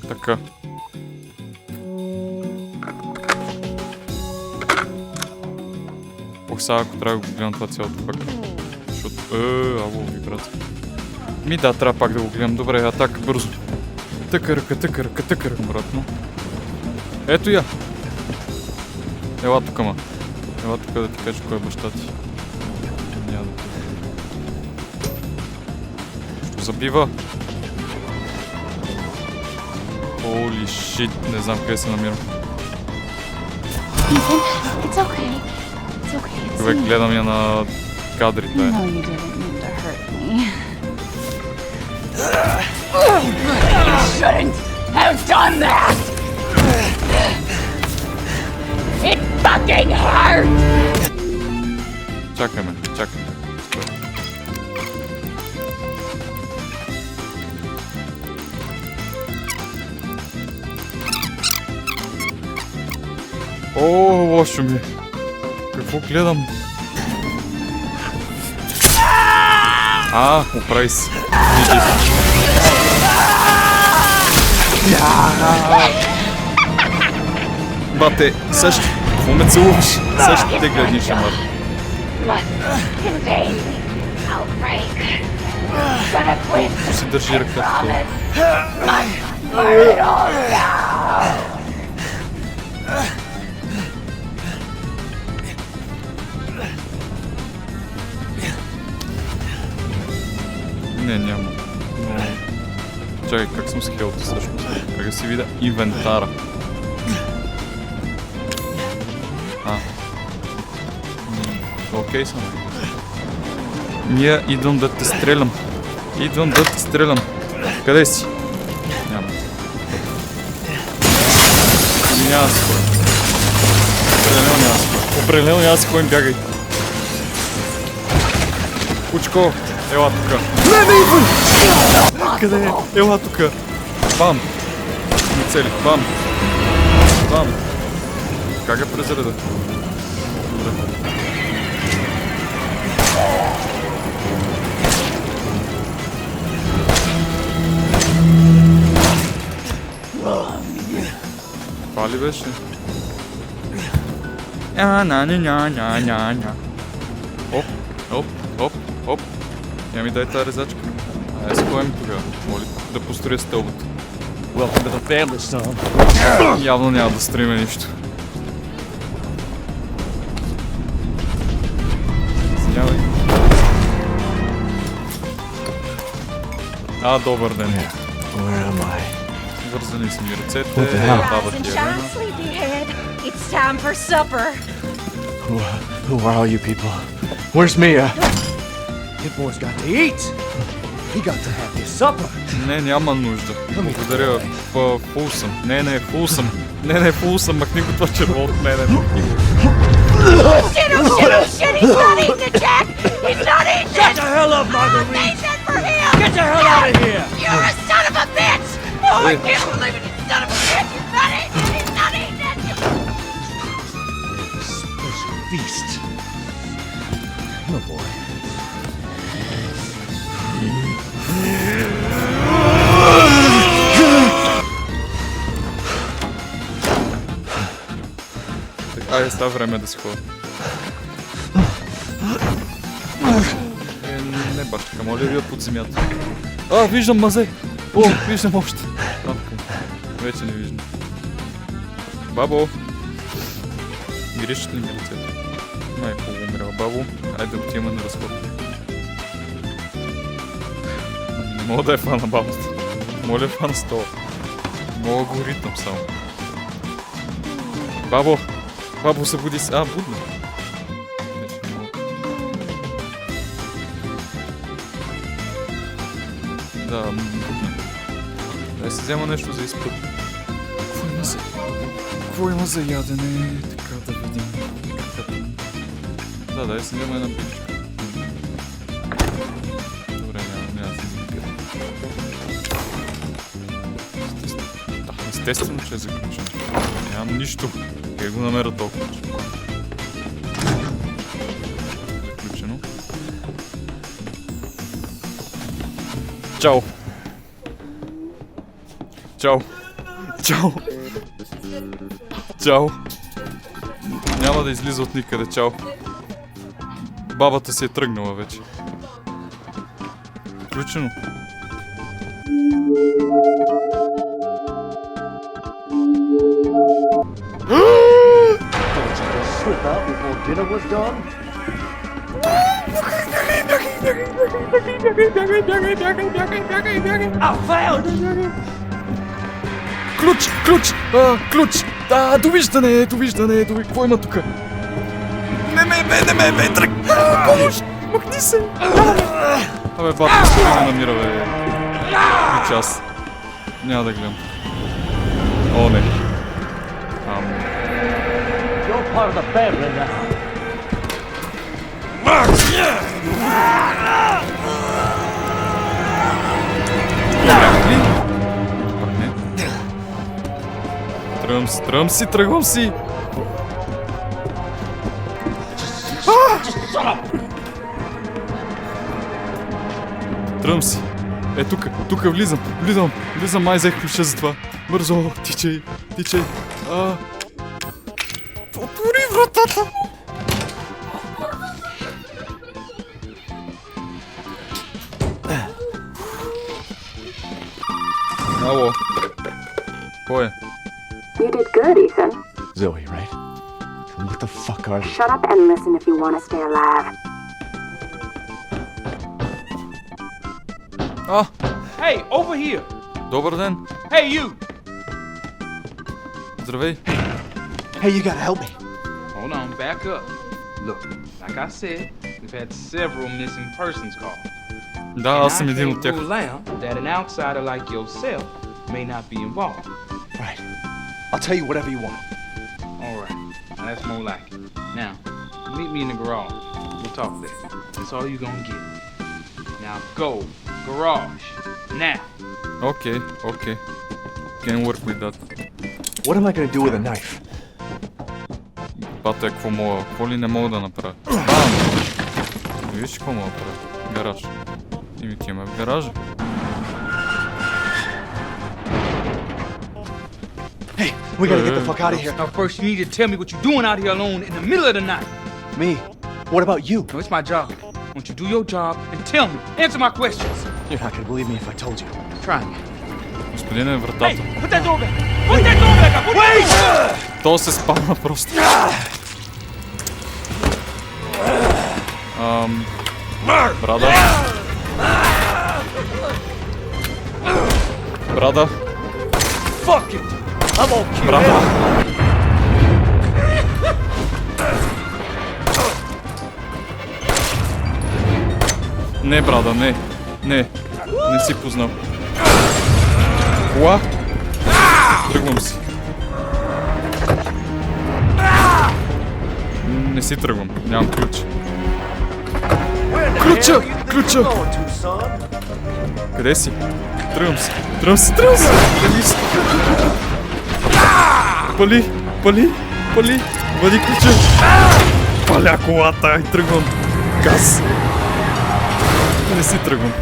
Така. Ох, сега ако трябва да го гледам това цялото пак. Защото... ало, вибрация. Да, трябва пак да го гледам. Добре, атака бързо. Тъка ръка, обратно. Ето я! Ела тук, ма. Ела тук да ти кажа кой е баща ти. Няма да. Що забива? Holy shit, не знам къде се намирам. Ethan, it's okay. It's okay. It's Човек, me. гледам я на кадрите. No, you didn't mean to hurt me. You shouldn't have done that! It fucking hurt! Чакаме. О, лошо ми. Какво гледам? Оправи се. Бате, също. Какво ме целуваш? Също те гледиш, амар. Contain outbreak. Gonna quit. Си държи ръката. Burn it all down. Не, няма. Но... Чакай, как съм с хелта всъщност? Как да си видя инвентара? Окей съм. Ние идвам да те стрелям. Къде си? Няма. Няма си ходим. Определено няма си ходим, бягай. Кучко, ела тука. Къде е? Ела тука. Бам. Не цели. Бам. Как я презареда? Добре. Това ли беше? Оп. Я ми дай тази резачка. Аз ходим тогава. Моля да построя стълбата. Welcome to the family, son. Явно няма да строиме нищо. Извинявай. Добър ден. Where am I? Вързани са ми ръцете. What the hell? Баба Rise and ти е shine, рано. sleepyhead. It's time for supper. Who are all you people? Where's Mia? Hit boy's got to eat. He got to have his supper. Не, няма нужда. Благодаря. Фул съм. Не, фул съм. Не, фул съм. Махни го това черво от мене. Shit, he's not eating it, Jack! He's not eating Shut it! the hell up, Marguerite! Nathan, for him! Get the hell out of here! You're a son of a bitch! Oh, I can't believe it, you son of a bitch! He's not eating it! He's not eating it! Special feast. Oh boy. Айде, става време да си ходя. Не бащака, моля ви под земята. Виждам мазе! Виждам още. Вече не виждам. Бабо! Гришат ли ми лицето? Май по-умрял. Бабо, айде да отиваме на разход. Не мога да е фана бабата. Моля фана стола. Мога го ритъм само. Бабо, събуди се. Будна. Вече не мога. Да, будна. Дай се взема нещо за изпът. Какво има за ядене? Така да видим. Да, дай се взема една пичка. Добре, няма да се закъде. Естествено, че е заключено. Нямам нищо. Как го намеря толкова? Заключено. Чао! Чао. Чао. Няма да излиза от никъде, чао. Бабата си е тръгнала вече. Включено. Slip out before dinner was done? Ключ! Ключ! Ключ! Довиждане! Довиждане! Какво има тука? Не ме! Тръг! Помощ! Махни се! Абе, бата, се не намира, бе. И час. Няма да гледам. О, не. You're part of the family now. Тръгвам си! Тръгвам си! Е, тук влизам, май взех ключа за това. Бързо, тичай! Отвори вратата! Ало. Кой е? You did good, Ethan. Zoe, right? What the fuck are you? Shut up and listen if you want to stay alive. Hey, over here! Добър ден! Hey, you! Здравей! Hey, you gotta help me. Hold on, back up. Look, like I said, we've had several missing persons calls. Да, аз съм един от тях. And I can't rule out that an outsider like yourself may not be involved. Right. I'll tell you whatever you want. Alright, now that's more like it. Now, meet me in the garage. We'll talk there. That's all you're gonna get. Now go, garage, now. Okay. Can work with that. What am I gonna do with a knife? Бата, какво ли не мога да направя? Виж какво мога да направя? Гараж. И ми отиваме в гаража. Hey, we gotta get the fuck out of here. Now first you need to tell me what you're doing out here alone in the middle of the night. Me? What about you? No, it's my job. Won't you do your job and tell me? Answer my questions. You're not gonna believe me if I told you. Try me. Господине, вратата. Hey, put that door back. Put that door back up. Wait! То се спална просто. Брада. Fuck it! I'm okay. Брада. Не, брада, не. Не си познал. Кола? Тръгвам си. Не си тръгвам, нямам ключ. Ключа! Къде си? Тръгвам си. Пали! Вади ключа! Паля колата и тръгвам. Газ! Не си тръгвам.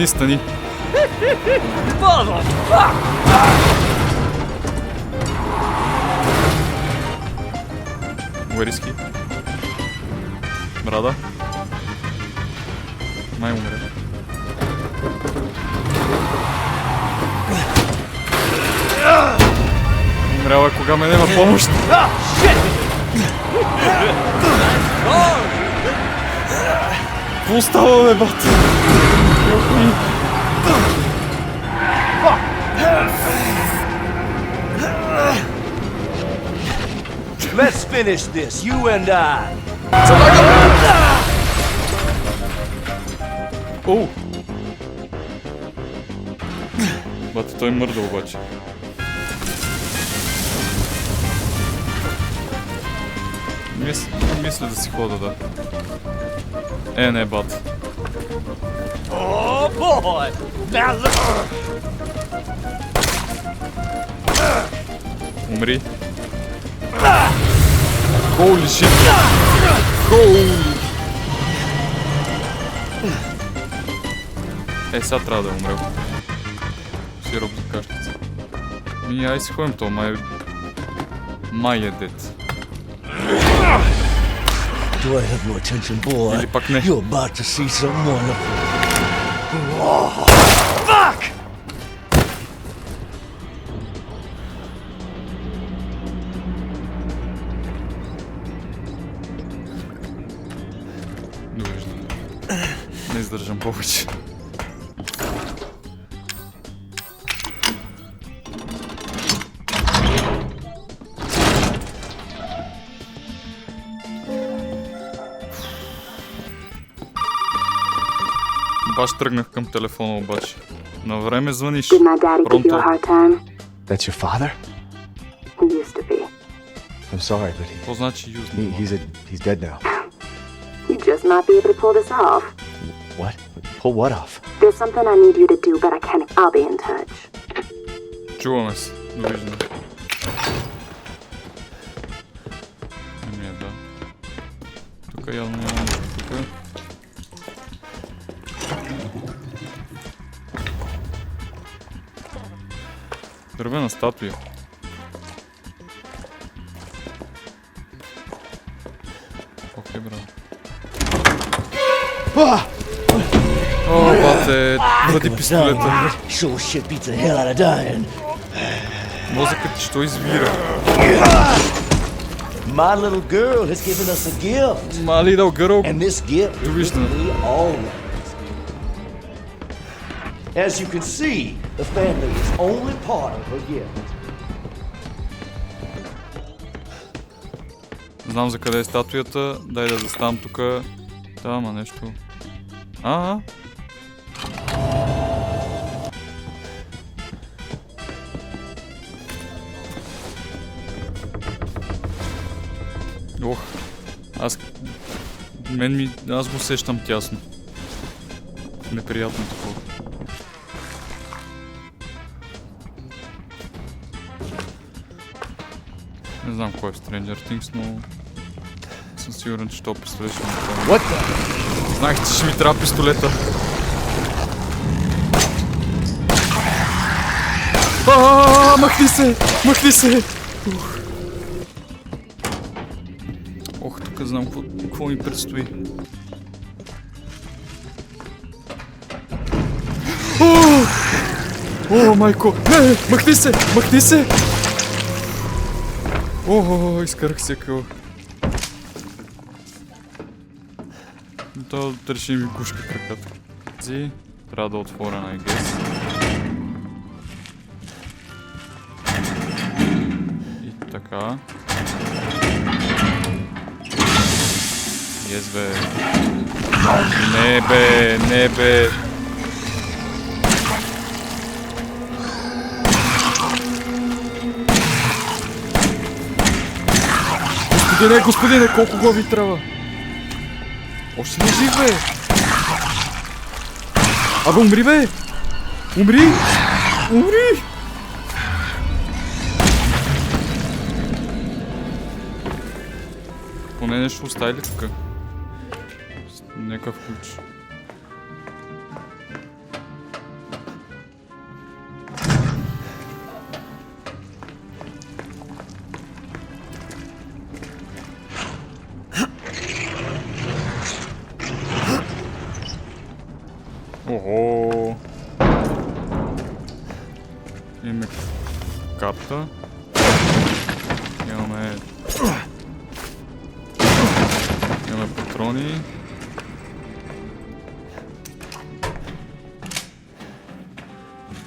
Стани. Where is he? Брада? Май умре. Умряла, кога ме нема помощ. Какво става, бе, бат? Let's finish this, you and I. Оу! Бате, той мърда обаче. Мисля да си хода, да. Не, бат. Oh boy! Now look! Умри. Holy shit! Holy! сега трябва да е умрел. Сироп за кашлица. Ай си ходим то, май е дет. Do I have your attention, boy? Или пак не. You're about to see something wonderful. Oh, fuck! Довиждам. Не издържам повече. Баш тръгнах към телефона обаче. На време звъниш. Did my daddy give you a Пронто. hard time? That's your father? He used to be. I'm sorry, but Какво значи юзно? he's dead now. You just might be able to pull this off. What? Pull what off? There's something I need you to do, but I can't. I'll be in touch. Чуваме се. Довиждане. Да. Тук явно няма нищо тук. Дървена статуя. Окей, браво. О, бате, вади пистолета. Sure shit beats the hell out of dying. Мозъкът ти що извира? My little girl has given us a gift. Мали да огърл. And this gift is Довиждане. with me always. As you can see, the family is only part of her gift. Знам за къде е статуята. Дай да заставам тук. Да, ама нещо. Ох, аз го сещам тясно. Неприятно такова. Не знам кой е в Stranger Things, но съм сигурен, че този пистолет ще ми трябва. What the? Знаех, че ще ми трябва пистолета. Махни се! Махни се! Ох, тук знам какво ми предстои. О, майко! Не, махни се! Махни се! О, изкарах се къл. То държи ми кушка краката. Трябва да отворя на guess. И така. Yes, бе. Не бе, не бе. Господине, колко глави трябва? Още не жив, бе! Абе, умри, бе! Умри! Умри! Поне нещо остави ли тук? Някакъв ключ. Ого! Имаме карта. Имаме патрони.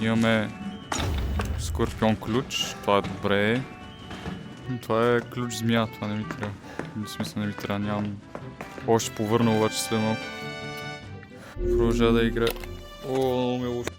Имаме скорпион ключ. Това е добре. Това е ключ змия. Това не ми трябва. В смисъл не ми трябва. Нямам. Още повърна обаче след малко. Продължава да игра. О, много ме лошо.